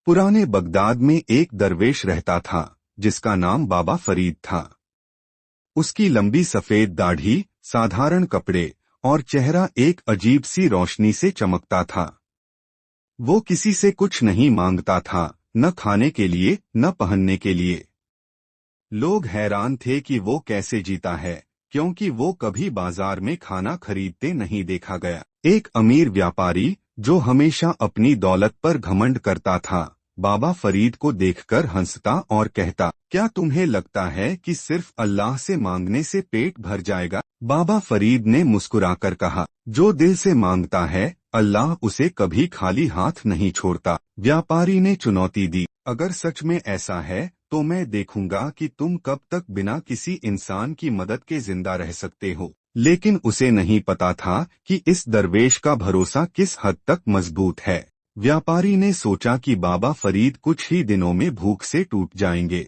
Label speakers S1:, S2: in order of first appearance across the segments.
S1: पुराने बगदाद में एक दरवेश रहता था जिसका नाम बाबा फरीद था। उसकी लंबी सफेद दाढ़ी, साधारण कपड़े और चेहरा एक अजीब सी रोशनी से चमकता था। वो किसी से कुछ नहीं मांगता था, न खाने के लिए न पहनने के लिए। लोग हैरान थे कि वो कैसे जीता है, क्योंकि वो कभी बाजार में खाना खरीदते नहीं देखा गया। एक अमीर व्यापारी जो हमेशा अपनी दौलत पर घमंड करता था, बाबा फरीद को देखकर हंसता और कहता, क्या तुम्हें लगता है कि सिर्फ अल्लाह से मांगने से पेट भर जाएगा? बाबा फरीद ने मुस्कुराकर कहा, जो दिल से मांगता है अल्लाह उसे कभी खाली हाथ नहीं छोड़ता। व्यापारी ने चुनौती दी, अगर सच में ऐसा है तो मैं देखूंगा कि तुम कब तक बिना किसी इंसान की मदद के जिंदा रह सकते हो। लेकिन उसे नहीं पता था कि इस दरवेश का भरोसा किस हद तक मजबूत है। व्यापारी ने सोचा कि बाबा फरीद कुछ ही दिनों में भूख से टूट जाएंगे,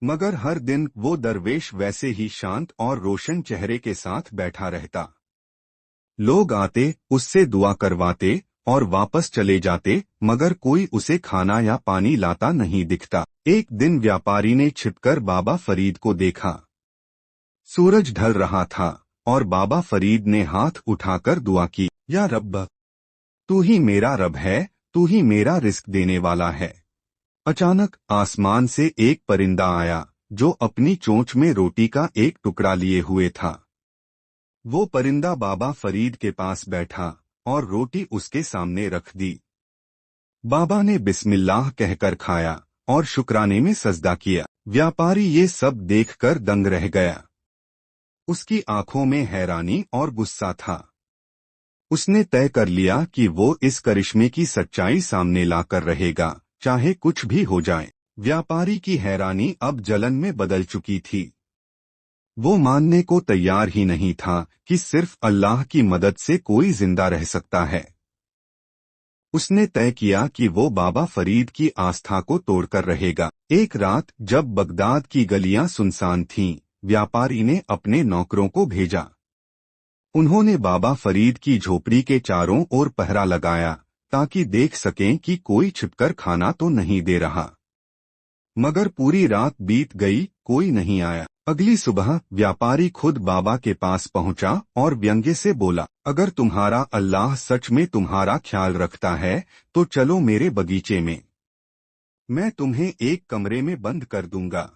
S1: मगर हर दिन वो दरवेश वैसे ही शांत और रोशन चेहरे के साथ बैठा रहता। लोग आते, उससे दुआ करवाते और वापस चले जाते, मगर कोई उसे खाना या पानी लाता नहीं दिखता। एक दिन व्यापारी ने छिपकर बाबा फरीद को देखा। सूरज ढल रहा था और बाबा फरीद ने हाथ उठाकर दुआ की, या रब्ब, तू ही मेरा रब है, तू ही मेरा रिस्क देने वाला है। अचानक आसमान से एक परिंदा आया जो अपनी चोंच में रोटी का एक टुकड़ा लिए हुए था। वो परिंदा बाबा फरीद के पास बैठा और रोटी उसके सामने रख दी। बाबा ने बिस्मिल्लाह कहकर खाया और शुक्राने में सजदा किया। व्यापारी ये सब देखकर दंग रह गया। उसकी आंखों में हैरानी और गुस्सा था। उसने तय कर लिया कि वो इस करिश्मे की सच्चाई सामने लाकर रहेगा, चाहे कुछ भी हो जाए। व्यापारी की हैरानी अब जलन में बदल चुकी थी। वो मानने को तैयार ही नहीं था कि सिर्फ अल्लाह की मदद से कोई जिंदा रह सकता है। उसने तय किया कि वो बाबा फरीद की आस्था को तोड़कर रहेगा। एक रात जब बगदाद की गलियां सुनसान थीं, व्यापारी ने अपने नौकरों को भेजा। उन्होंने बाबा फरीद की झोपड़ी के चारों ओर पहरा लगाया ताकि देख सकें कि कोई छिपकर खाना तो नहीं दे रहा। मगर पूरी रात बीत गई, कोई नहीं आया। अगली सुबह व्यापारी खुद बाबा के पास पहुंचा और व्यंग्य से बोला, अगर तुम्हारा अल्लाह सच में तुम्हारा ख्याल रखता है तो चलो मेरे बगीचे में, मैं तुम्हें एक कमरे में बंद कर दूंगा।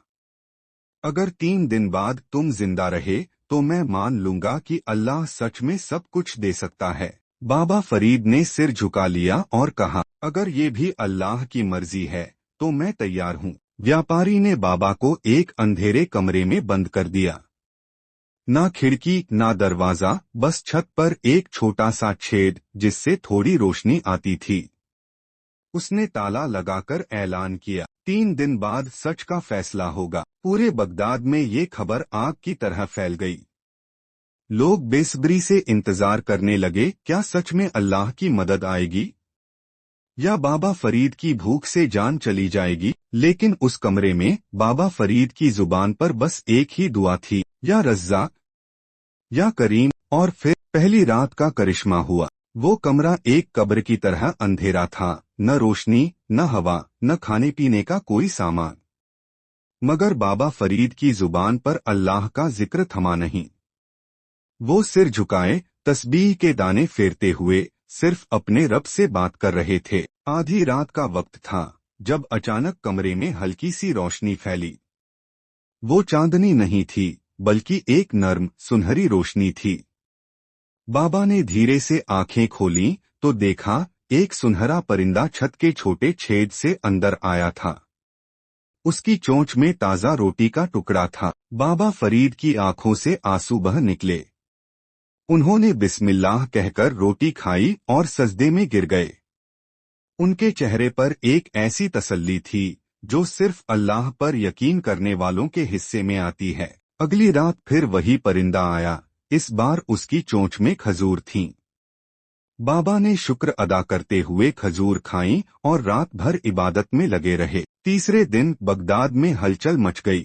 S1: अगर 3 दिन बाद तुम जिंदा रहे तो मैं मान लूंगा कि अल्लाह सच में सब कुछ दे सकता है। बाबा फरीद ने सिर झुका लिया और कहा, अगर ये भी अल्लाह की मर्जी है तो मैं तैयार हूँ। व्यापारी ने बाबा को एक अंधेरे कमरे में बंद कर दिया। ना खिड़की ना दरवाजा, बस छत पर एक छोटा सा छेद जिससे थोड़ी रोशनी आती थी। उसने ताला लगाकर ऐलान किया, 3 दिन बाद सच का फैसला होगा। पूरे बगदाद में ये खबर आग की तरह फैल गई। लोग बेसब्री से इंतजार करने लगे, क्या सच में अल्लाह की मदद आएगी या बाबा फरीद की भूख से जान चली जाएगी। लेकिन उस कमरे में बाबा फरीद की जुबान पर बस एक ही दुआ थी, या रज़्ज़ाक, या करीम। और फिर पहली रात का करिश्मा हुआ। वो कमरा एक कब्र की तरह अंधेरा था, न रोशनी, न हवा, न खाने पीने का कोई सामान। मगर बाबा फरीद की जुबान पर अल्लाह का जिक्र थमा नहीं। वो सिर झुकाए, तस्बीह के दाने फेरते हुए सिर्फ अपने रब से बात कर रहे थे। आधी रात का वक्त था जब अचानक कमरे में हल्की सी रोशनी फैली। वो चांदनी नहीं थी, बल्कि एक नर्म सुनहरी रोशनी थी। बाबा ने धीरे से आंखें खोलीं तो देखा, एक सुनहरा परिंदा छत के छोटे छेद से अंदर आया था। उसकी चोंच में ताजा रोटी का टुकड़ा था। बाबा फरीद की आंखों से आंसू बह निकले। उन्होंने बिस्मिल्लाह कहकर रोटी खाई और सजदे में गिर गए। उनके चेहरे पर एक ऐसी तसल्ली थी जो सिर्फ अल्लाह पर यकीन करने वालों के हिस्से में आती है। अगली रात फिर वही परिंदा आया। इस बार उसकी चोंच में खजूर थीं। बाबा ने शुक्र अदा करते हुए खजूर खाई और रात भर इबादत में लगे रहे। तीसरे दिन बगदाद में हलचल मच गई।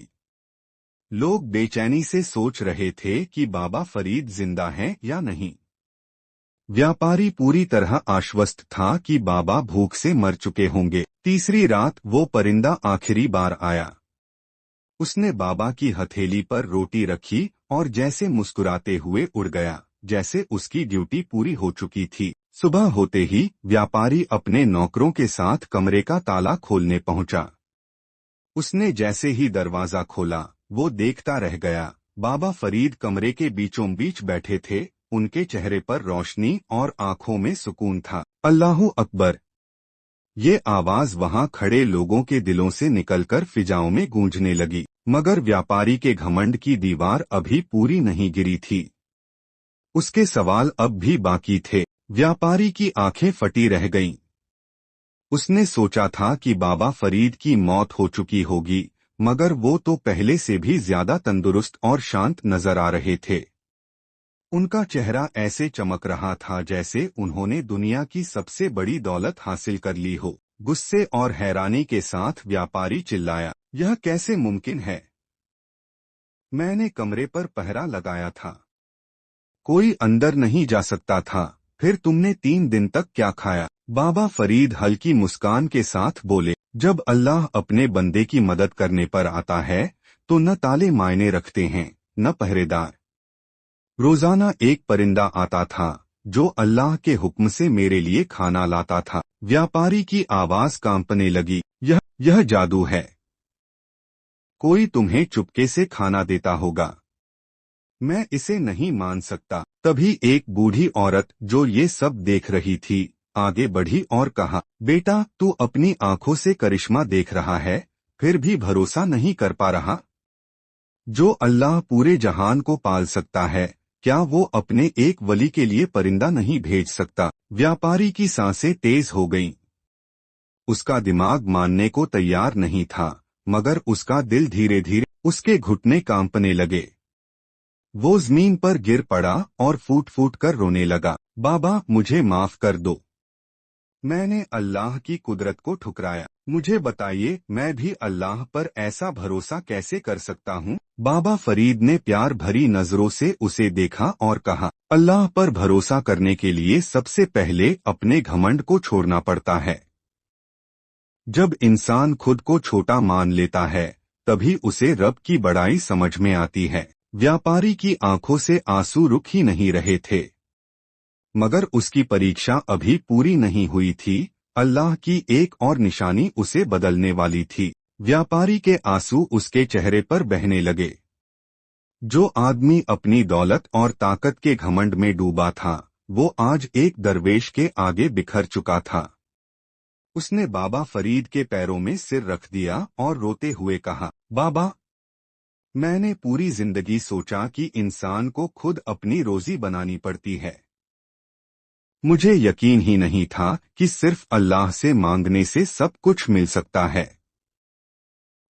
S1: लोग बेचैनी से सोच रहे थे कि बाबा फरीद जिंदा हैं या नहीं। व्यापारी पूरी तरह आश्वस्त था कि बाबा भूख से मर चुके होंगे। तीसरी रात वो परिंदा आखिरी बार आया। उसने बाबा की हथेली पर रोटी रखी और जैसे मुस्कुराते हुए उड़ गया, जैसे उसकी ड्यूटी पूरी हो चुकी थी। सुबह होते ही व्यापारी अपने नौकरों के साथ कमरे का ताला खोलने पहुंचा। उसने जैसे ही दरवाजा खोला, वो देखता रह गया। बाबा फरीद कमरे के बीचों बीच बैठे थे। उनके चेहरे पर रोशनी और आंखों में सुकून था। अल्लाहू अकबर! ये आवाज वहां खड़े लोगों के दिलों से निकलकर फिजाओं में गूंजने लगी। मगर व्यापारी के घमंड की दीवार अभी पूरी नहीं गिरी थी। उसके सवाल अब भी बाकी थे। व्यापारी की आंखें फटी रह गईं। उसने सोचा था कि बाबा फरीद की मौत हो चुकी होगी, मगर वो तो पहले से भी ज्यादा तंदुरुस्त और शांत नजर आ रहे थे। उनका चेहरा ऐसे चमक रहा था जैसे उन्होंने दुनिया की सबसे बड़ी दौलत हासिल कर ली हो। गुस्से और हैरानी के साथ व्यापारी चिल्लाया, यह कैसे मुमकिन है? मैंने कमरे पर पहरा लगाया था। कोई अंदर नहीं जा सकता था। फिर तुमने 3 दिन तक क्या खाया? बाबा फरीद हल्की मुस्कान के साथ बोले, जब अल्लाह अपने बंदे की मदद करने पर आता है तो न ताले मायने रखते हैं, न पहरेदार। रोजाना एक परिंदा आता था जो अल्लाह के हुक्म से मेरे लिए खाना लाता था। व्यापारी की आवाज कांपने लगी, यह जादू है। कोई तुम्हें चुपके से खाना देता होगा। मैं इसे नहीं मान सकता। तभी एक बूढ़ी औरत जो ये सब देख रही थी आगे बढ़ी और कहा, बेटा, तू अपनी आंखों से करिश्मा देख रहा है, फिर भी भरोसा नहीं कर पा रहा। जो अल्लाह पूरे जहान को पाल सकता है, क्या वो अपने एक वली के लिए परिंदा नहीं भेज सकता? व्यापारी की सांसें तेज हो गईं। उसका दिमाग मानने को तैयार नहीं था, मगर उसका दिल धीरे धीरे, उसके घुटने कांपने लगे। वो जमीन पर गिर पड़ा और फूट फूट कर रोने लगा। बाबा, मुझे माफ कर दो। मैंने अल्लाह की कुदरत को ठुकराया। मुझे बताइए, मैं भी अल्लाह पर ऐसा भरोसा कैसे कर सकता हूँ? बाबा फरीद ने प्यार भरी नजरों से उसे देखा और कहा, अल्लाह पर भरोसा करने के लिए सबसे पहले अपने घमंड को छोड़ना पड़ता है। जब इंसान खुद को छोटा मान लेता है, तभी उसे रब की बड़ाई समझ में आती है। व्यापारी की आंखों से आंसू रुक ही नहीं रहे थे। मगर उसकी परीक्षा अभी पूरी नहीं हुई थी। अल्लाह की एक और निशानी उसे बदलने वाली थी। व्यापारी के आंसू उसके चेहरे पर बहने लगे। जो आदमी अपनी दौलत और ताकत के घमंड में डूबा था, वो आज एक दरवेश के आगे बिखर चुका था। उसने बाबा फरीद के पैरों में सिर रख दिया और रोते हुए कहा, बाबा, मैंने पूरी जिंदगी सोचा कि इंसान को खुद अपनी रोजी बनानी पड़ती है। मुझे यकीन ही नहीं था कि सिर्फ अल्लाह से मांगने से सब कुछ मिल सकता है।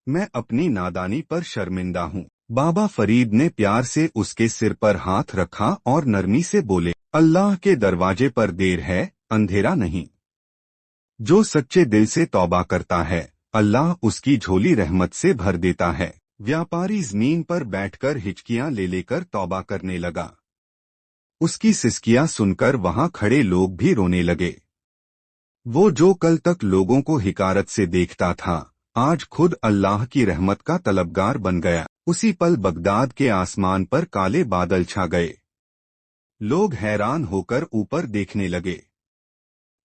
S1: मैं अपनी नादानी पर शर्मिंदा हूँ। बाबा फरीद ने प्यार से उसके सिर पर हाथ रखा और नरमी से बोले, अल्लाह के दरवाजे पर देर है, अंधेरा नहीं। जो सच्चे दिल से तौबा करता है, अल्लाह उसकी झोली रहमत से भर देता है। व्यापारी जमीन पर बैठकर हिचकियां ले लेकर तौबा करने लगा। उसकी सिसकियां सुनकर वहां खड़े लोग भी रोने लगे। वो जो कल तक लोगों को हिकारत से देखता था, आज खुद अल्लाह की रहमत का तलबगार बन गया। उसी पल बगदाद के आसमान पर काले बादल छा गए। लोग हैरान होकर ऊपर देखने लगे।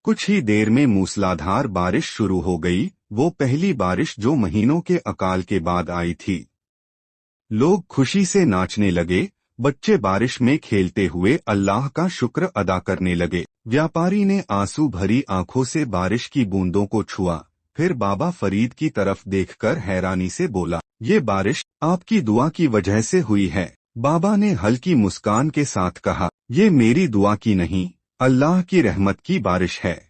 S1: कुछ ही देर में मूसलाधार बारिश शुरू हो गई, वो पहली बारिश जो महीनों के अकाल के बाद आई थी। लोग खुशी से नाचने लगे। बच्चे बारिश में खेलते हुए अल्लाह का शुक्र अदा करने लगे। व्यापारी ने आंसू भरी आंखों से बारिश की बूंदों को छुआ, फिर बाबा फरीद की तरफ देखकर हैरानी से बोला, ये बारिश आपकी दुआ की वजह से हुई है। बाबा ने हल्की मुस्कान के साथ कहा, ये मेरी दुआ की नहीं, अल्लाह की रहमत की बारिश है।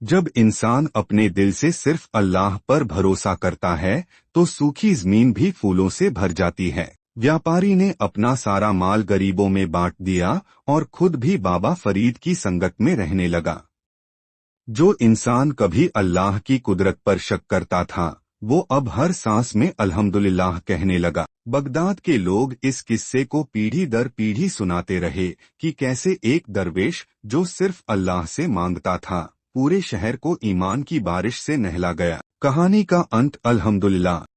S1: जब इंसान अपने दिल से सिर्फ अल्लाह पर भरोसा करता है, तो सूखी जमीन भी फूलों से भर जाती है। व्यापारी ने अपना सारा माल गरीबों में बांट दिया और खुद भी बाबा फरीद की संगत में रहने लगा। जो इंसान कभी अल्लाह की कुदरत पर शक करता था, वो अब हर सांस में अल्हम्दुलिल्लाह कहने लगा। बगदाद के लोग इस किस्से को पीढ़ी दर पीढ़ी सुनाते रहे कि कैसे एक दरवेश जो सिर्फ अल्लाह से मांगता था, पूरे शहर को ईमान की बारिश से नहला गया। कहानी का अंत अल्हम्दुलिल्लाह।